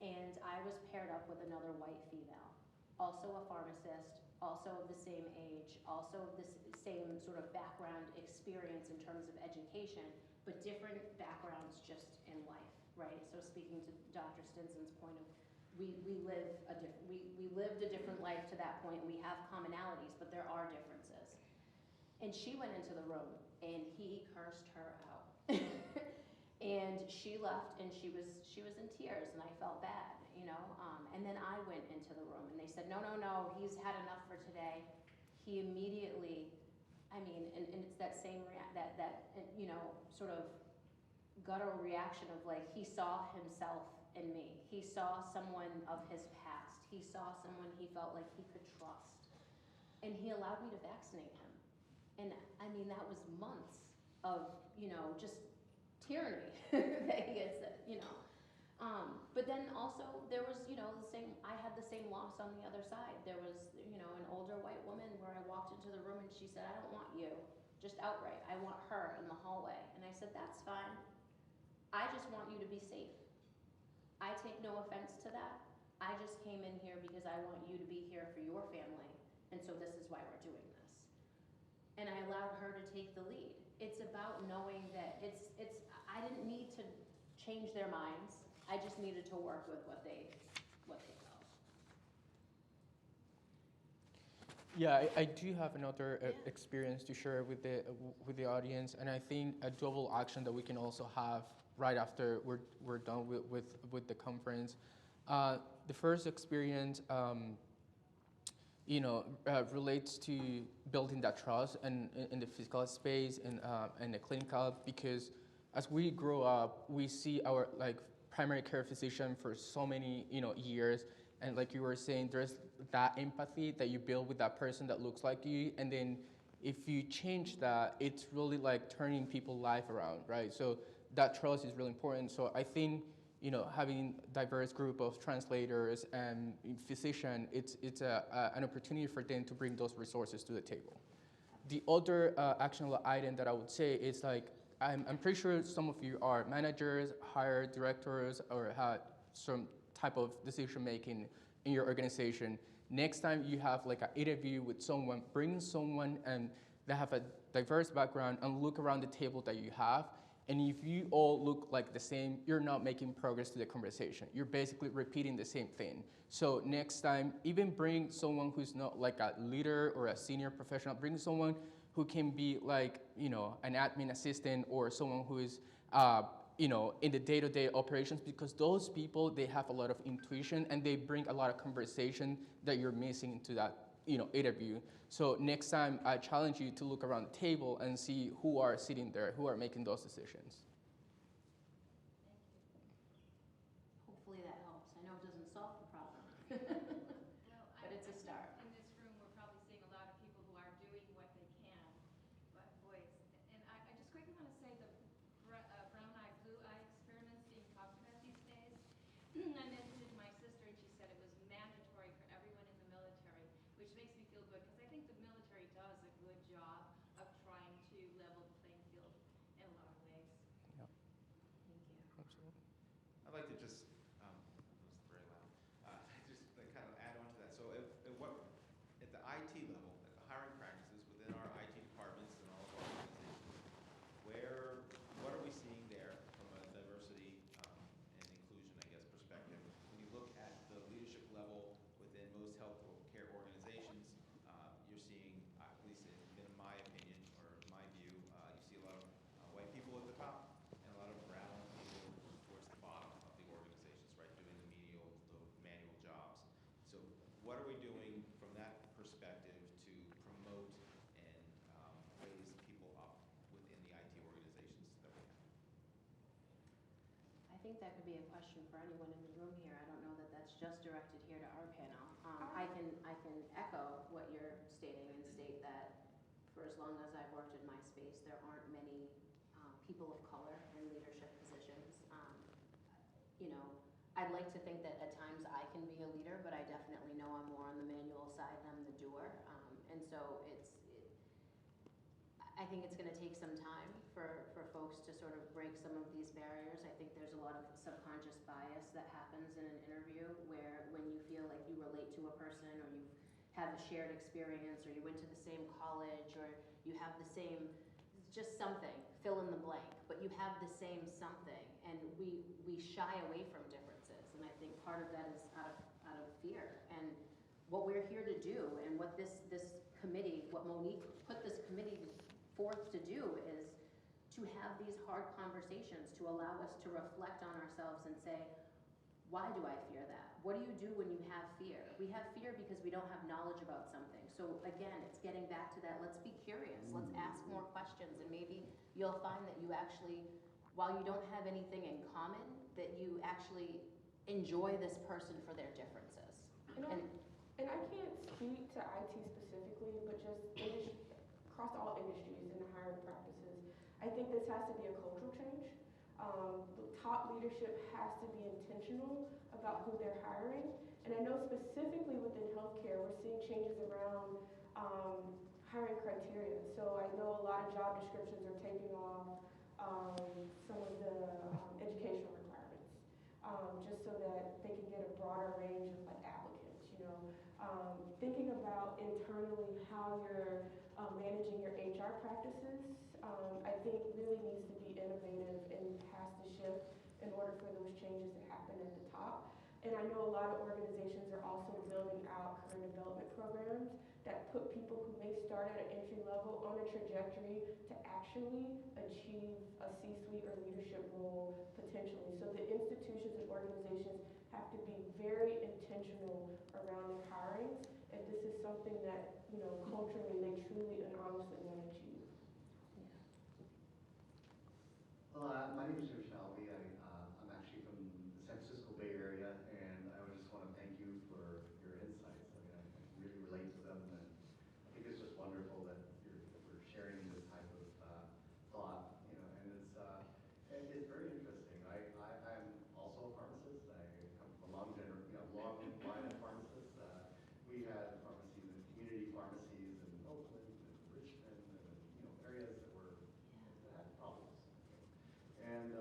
And I was paired up with another white female, also a pharmacist, also of the same age, also of the same sort of background experience in terms of education, but different backgrounds just in life, right? So speaking to Dr. Stinson's point of, we lived a different life to that point. We have commonalities, but there are differences. And she went into the room, and he cursed her out. And she left, and she was in tears, and I felt bad, you know. And then I went into the room, and they said, no, he's had enough for today. He immediately, I mean, and it's that same you know, sort of guttural reaction of like, he saw himself in me. He saw someone of his past. He saw someone he felt like he could trust, and he allowed me to vaccinate him. And I mean, that was months of, you know, just tyranny that he had said, you know. But then also there was, you know, I had the same loss on the other side. There was, you know, an older white woman where I walked into the room and she said, I don't want you, just outright. I want her in the hallway. And I said, that's fine. I just want you to be safe. I take no offense to that. I just came in here because I want you to be here for your family. And so this is why we're doing this. And I allowed her to take the lead. It's about knowing that I didn't need to change their minds. I just needed to work with what they felt.
Yeah, I do have another experience to share with the audience, and I think a double action that we can also have right after we're done with the conference. The first experience, you know, relates to building that trust in the physical space and the clinical, because as we grow up, we see our primary care physician for so many, you know, years, and like you were saying, there's that empathy that you build with that person that looks like you, and then if you change that, it's really like turning people's life around, right? So that trust is really important. So I think, you know, having diverse group of translators and physician, it's an opportunity for them to bring those resources to the table. The other actionable item that I would say is like, I'm pretty sure some of you are managers, hired directors, or had some type of decision making in your organization. Next time you have like an interview with someone, bring someone and that have a diverse background and look around the table that you have. And if you all look like the same, you're not making progress to the conversation. You're basically repeating the same thing. So next time, even bring someone who's not like a leader or a senior professional, bring someone who can be like, you know, an admin assistant or someone who is, you know, in the day-to-day operations, because those people, they have a lot of intuition and they bring a lot of conversation that you're missing into that, you know, interview. So next time I challenge you to look around the table and see who are sitting there, who are making those decisions.
I'd like to just, that was very loud, just to kind of add on to that. So at the IT level, at the hiring practices within our IT departments and all of our organizations, what are we seeing there from a diversity and inclusion, I guess, perspective? When you look at the leadership level within most healthcare organizations, you're seeing, at least in my opinion, or my view, you see a lot of white people at the top and a lot of brown people towards the bottom of the organizations, right, doing the manual jobs. So what are we doing from that perspective to promote and raise people up within the IT organizations that we have?
I think that could be a question for anyone in the room here. I don't know that that's just directed here to our panel. I can echo what you're stating and state that for as long as I've worked in my space, there aren't many people of color in leadership positions. You know, I'd like to think that at times I can be a leader, but I definitely know I'm more on the manual side than I'm the doer. And so I think it's going to take some time for folks to sort of break some of these barriers. I think there's a lot of subconscious bias that happens in an interview where when you feel like you relate to a person or you have a shared experience or you went to the same college or you have the same, just something, fill in the blank, but you have the same something, and we shy away from differences. And I think part of that is out of fear. And what we're here to do and what this committee, what Monique put this committee forth to do is to have these hard conversations, to allow us to reflect on ourselves and say, why do I fear that? What do you do when you have fear? We have fear because we don't have knowledge about something. So again, it's getting back to that, let's be curious, let's ask more questions, and maybe you'll find that you actually, while you don't have anything in common, that you actually enjoy this person for their differences.
And I can't speak to IT specifically, but just across all industries and hiring practices, I think this has to be a cultural change. The top leadership has to be intentional about who they're hiring. And I know specifically within healthcare, we're seeing changes around hiring criteria. So I know a lot of job descriptions are taking off some of the educational requirements, just so that they can get a broader range of like applicants, you know. Thinking about internally how you're managing your HR practices, I think really needs to be innovative and has to shift in order for those changes to happen at the top. And I know a lot of organizations are also building out career development programs that put people who may start at an entry level on a trajectory to actually achieve a C-suite or leadership role potentially. So the institutions and organizations have to be very intentional around their hirings if this is something that, you know, culturally they truly and honestly want to achieve.
Well, my name is Ronelle. I'm actually from the San Francisco Bay Area, and I would just want to thank you for your insights. I mean, I really relate to them, and I think it's just wonderful that we're sharing this type of thought, you know, and it's very interesting. I'm also a pharmacist. I come from a long line of pharmacists. We had pharmacies and community pharmacies in Oakland and Richmond and, you know, areas that had problems. And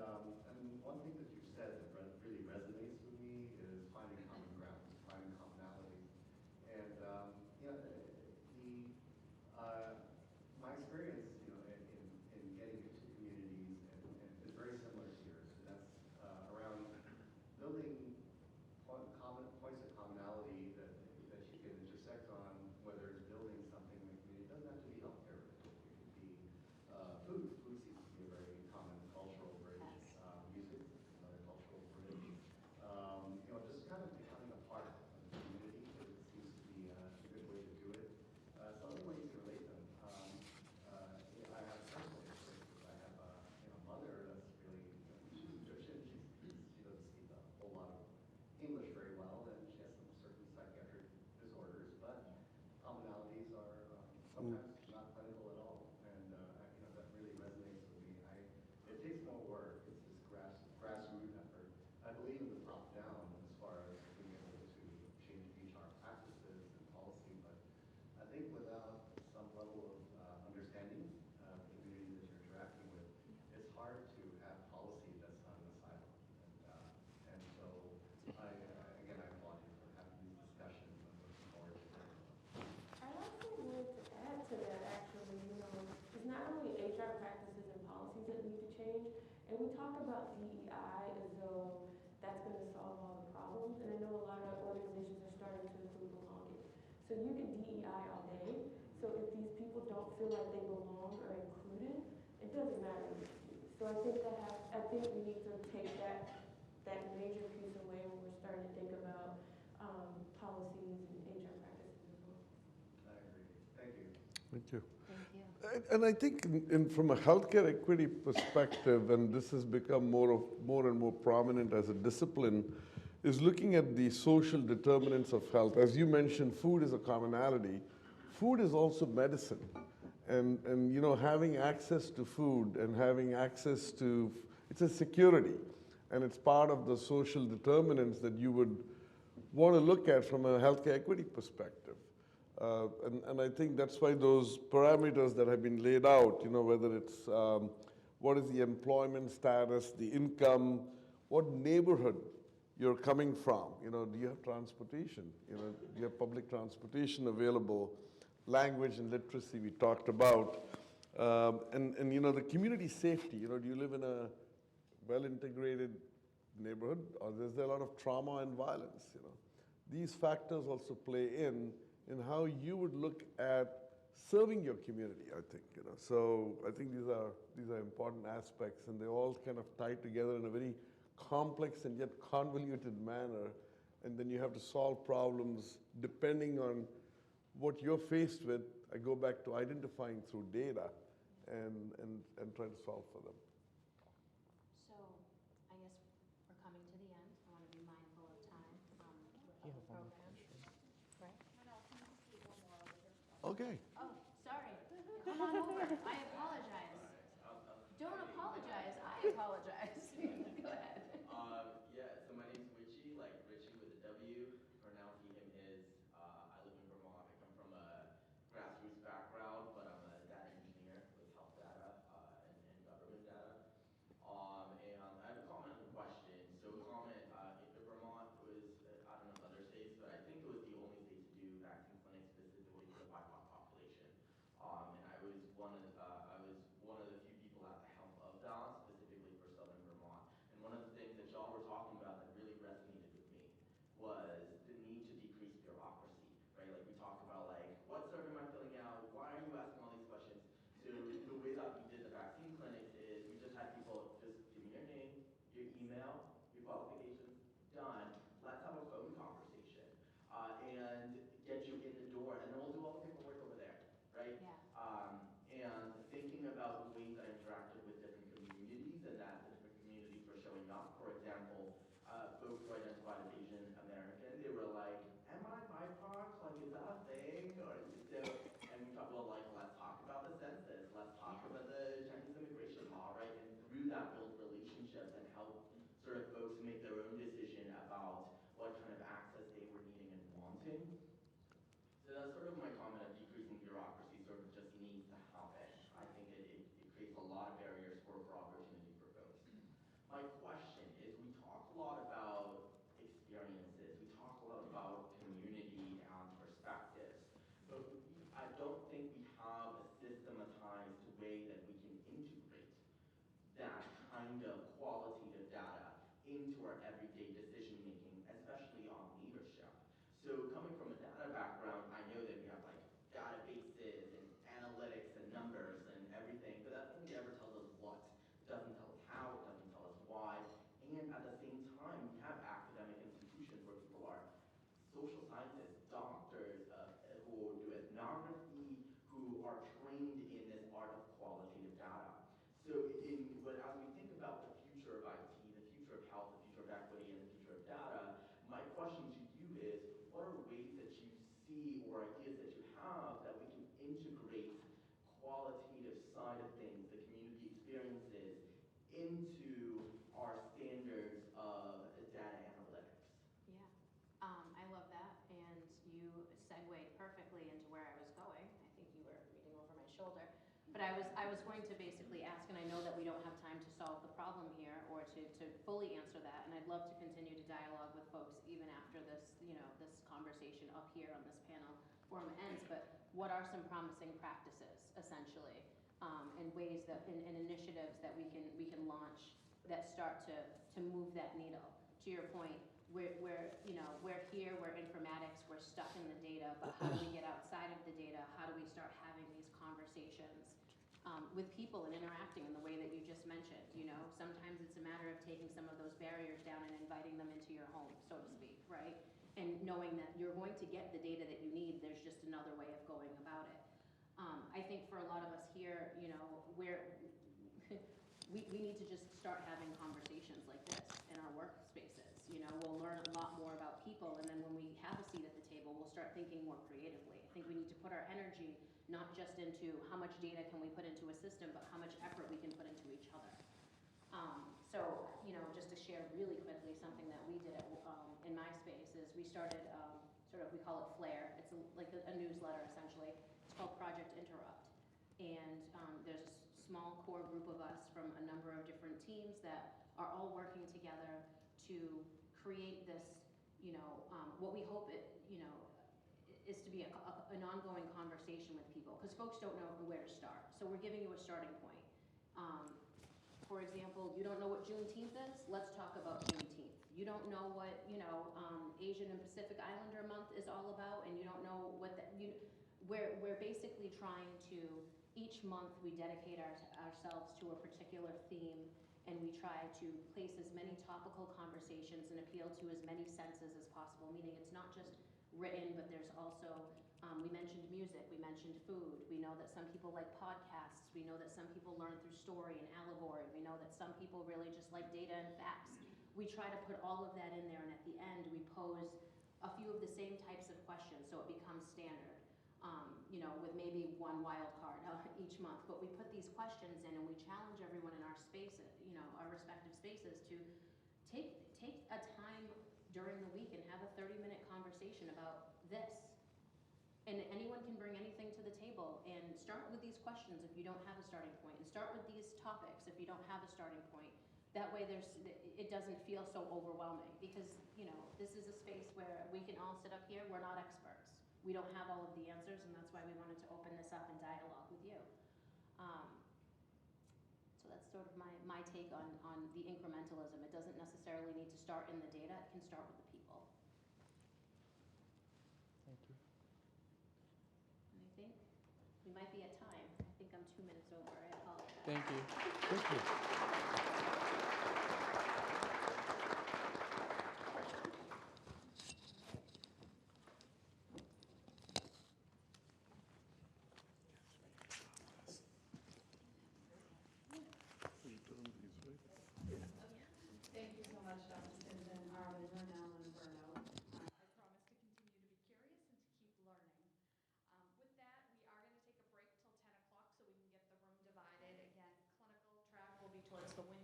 we talk about DEI as though that's going to solve all the problems, and I know a lot of organizations are starting to include belonging. So you can DEI all day. So if these people don't feel like they belong or included, it doesn't matter what you do. So I think we need to take that major piece away when we're starting to think about policies and HR practices as well.
I agree. Thank you.
Thank you.
Thank you.
And I think from a healthcare equity perspective, and this has become more and more prominent as a discipline, is looking at the social determinants of health. As you mentioned, food is a commonality. Food is also medicine. And you know, having access to food and having access to, it's a security. And it's part of the social determinants that you would want to look at from a healthcare equity perspective. And I think that's why those parameters that have been laid out, you know, whether it's what is the employment status, the income, what neighborhood you're coming from, you know, do you have transportation, you know, do you have public transportation available, language and literacy we talked about, and you know, the community safety, you know, do you live in a well-integrated neighborhood, or is there a lot of trauma and violence, you know? These factors also play in how you would look at serving your community, I think, you know. So I think these are important aspects, and they all kind of tie together in a very complex and yet convoluted manner, and then you have to solve problems depending on what you're faced with. I go back to identifying through data and trying to solve for them.
So I guess we're coming to the end. I want to be mindful of time of the program. Right?
Okay.
Oh, sorry. Come on over. I apologize. Don't apologize. I apologize. Go ahead.
Yeah, so my name's Richie, like Richie with a W, or now he, him, his. I live in Vermont. I come from a grassroots background, but I'm a data engineer with health data and government data. And I have a comment and a question. So a comment, Vermont was, I don't know other states, but I think it was the only state to do vaccine clinics specifically for the BIPOC population. And I was one of the few people at the helm of that, specifically for Southern Vermont. And one of the things that y'all were talking about that really resonated with me was the need to decrease bureaucracy, right? Like we talk about like, what survey am I filling out? Why are you asking all these questions? So the way that we did the vaccine clinics is we just had people just give me your name, your email, your qualifications, done. Let's have a phone conversation and get you in the door, and then we'll do all the paperwork over there, right?
Yeah.
And thinking about the ways that I interacted with different communities and that the different communities were showing up. For example, folks who identified as Asian American, they were like, am I BIPOC? Like, is that a thing? Or so, and we thought, well, like, let's talk about the census. Let's talk about the Chinese immigration law, right? And through that, build relationships and help sort of folks make their own decision about what kind of access they were needing and wanting. So that's sort of my comment of decreasing bureaucracy sort of just needs to happen. I think it creates a lot of barriers for opportunity for folks. My question is, we talk a lot about experiences, we talk a lot about community and perspectives, but I don't think we have a systematized way that we can integrate that kind of qualitative data into our everyday decision making, especially on leadership. So coming from a data background, I know that we have like databases and analytics and numbers and everything, but that only ever tells us what. It doesn't tell us how, it doesn't tell us why. And at the same time, we have academic institutions where people are social scientists, doctors who do ethnography, who are trained in this art of qualitative data. So as we think about the future of IT, the future of health, the future of equity, and the future of data, my question to you is, what are ways that you see or ideas that you have that we can integrate qualitative side of things, the community experiences, into our standards of data analytics?
Yeah. I love that, and you segued perfectly into where I was going. I think you were reading over my shoulder. But I was going to basically ask, and I know that we don't have time to solve the problem here or to fully answer that, and I'd love to continue to dialogue with folks even after this, you know, this conversation up here on this panel forum ends, but what are some promising practices, essentially, and ways that, and initiatives that we can launch that start to move that needle. To your point, we're here, we're informatics, we're stuck in the data, but how do we get outside of the data? How do we start having these conversations with people and interacting in the way that you just mentioned? Sometimes it's a matter of taking some of those barriers down and inviting them into your home, so to speak, right? And knowing that you're going to get the data that you need, there's just another way of going about it. I think for a lot of us here, we need to just start having conversations like this in our workspaces. We'll learn a lot more about people, and then when we have a seat at the table, we'll start thinking more creatively. I think we need to put our energy not just into how much data can we put into a system, but how much effort we can put into each other. Just to share really quickly, something that we did in my space is we started we call it Flare. It's like a newsletter, essentially. It's called Project Interrupt. And there's a small core group of us from a number of different teams that are all working together to create this, what we hope is to be an ongoing conversation with people, because folks don't know where to start. So we're giving you a starting point. For example, you don't know what Juneteenth is? Let's talk about Juneteenth. You don't know what, Asian and Pacific Islander Month is all about, and you don't know what we're basically trying to, each month we dedicate ourselves to a particular theme, and we try to place as many topical conversations and appeal to as many senses as possible, meaning it's not just written, but there's also, we mentioned music, we mentioned food, we know that some people like podcasts, we know that some people learn through story and allegory, we know that some people really just like data and facts. We try to put all of that in there, and at the end we pose a few of the same types of questions so it becomes standard. With maybe one wild card each month, but we put these questions in and we challenge everyone in our spaces, our respective spaces, to take a time during the week and have a 30-minute conversation about this. And anyone can bring anything to the table, and start with these questions if you don't have a starting point, and start with these topics if you don't have a starting point. That way it doesn't feel so overwhelming, because this is a space where we can all sit up here, we're not experts. We don't have all of the answers, and that's why we wanted to open this up and dialogue with you. So that's sort of my take on the incrementalism. It doesn't necessarily need to start in the data, it can start with the people.
Thank you.
And I think we might be at time. I think I'm 2 minutes over, I apologize.
Thank you.
Thank you.
Thank you so much, Dr. Stinson, Arvind, Ronelle, and Eberto. I promise to continue to be curious and to keep learning. With that, we are going to take a break till 10 o'clock so we can get the room divided. Again, clinical track will be towards the window.